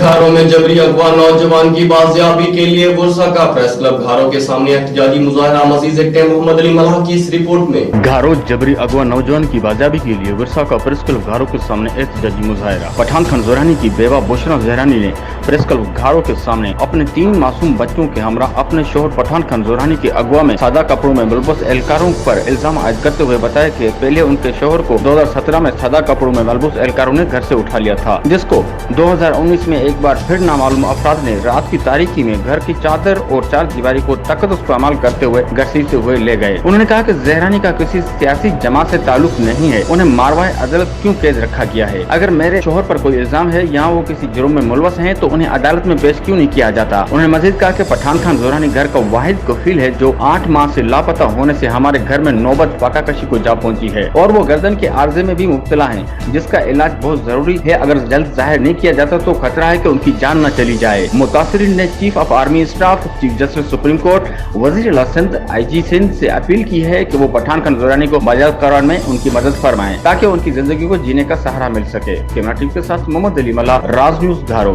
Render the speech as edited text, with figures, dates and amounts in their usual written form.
घारों में जबरी अगवा नौजवान की बाजियाबी के लिए बुरसा का प्रेस क्लब घारों के सामने एहतजाजी मुजाहरा। मजीद देखते हैं मोहम्मद अली मल्लाह की इस रिपोर्ट में। घारो जबरी अगवा नौजवान की बाजियाबी के लिए बुरसा का प्रेस क्लब घारों के सामने एहतजाजी मुजाहरा। पठान खान जोरानी की बेवा बुशरा जहरानी ने प्रेस क्लब घारों के सामने अपने 3 मासूम बच्चों के हमरा अपने शोहर पठान खान जोरानी के अगवा में सादा कपड़ों में मलबूस एहलकारों पर इल्जाम आयद करते हुए बताया कि पहले उनके शोहर को 2017 में सादा कपड़ों में मलबूस एहलकारों ने घर से उठा लिया था, जिसको 2019 में एक बार फिर नामालूम अफराद ने रात की तारीकी में घर की चादर और 4 दीवारी को तकद्दुस का अमल करते हुए घसीटते हुए ले गए। उन्होंने कहा कि जहरानी का किसी सियासी जमात से ताल्लुक नहीं है, उन्हें मारवाए अदालत क्यों कैद रखा गया है। अगर मेरे शोहर पर कोई इल्जाम है या वो किसी जुर्म में मुलवस हैं तो उन्हें अदालत में पेश क्यों नहीं किया जाता। उन्होंने मजीद कहा कि पठान खान जोरानी घर का वाहिद कफील है जो 8 माह से लापता होने से हमारे घर में नौबत फाकाकशी को जा पहुंची है और वो गर्दन के आर्जे में भी मुब्तला है, जिसका इलाज बहुत जरूरी है। अगर जल्द जाहिर नहीं किया जाता तो खतरा है कि उनकी जान न चली जाए। मुतासिरीन ने chief of army staff, chief justice supreme court, वजीर आला सिंध, IG सिंध से अपील की है कि वो पठान खान जोरानी को बाजात करार में उनकी मदद फरमाएं ताकि उनकी जिंदगी को जीने का सहारा मिल सके। कैमरा टीम के साथ मोहम्मद अली मल्लाह, राज न्यूज़ घारो।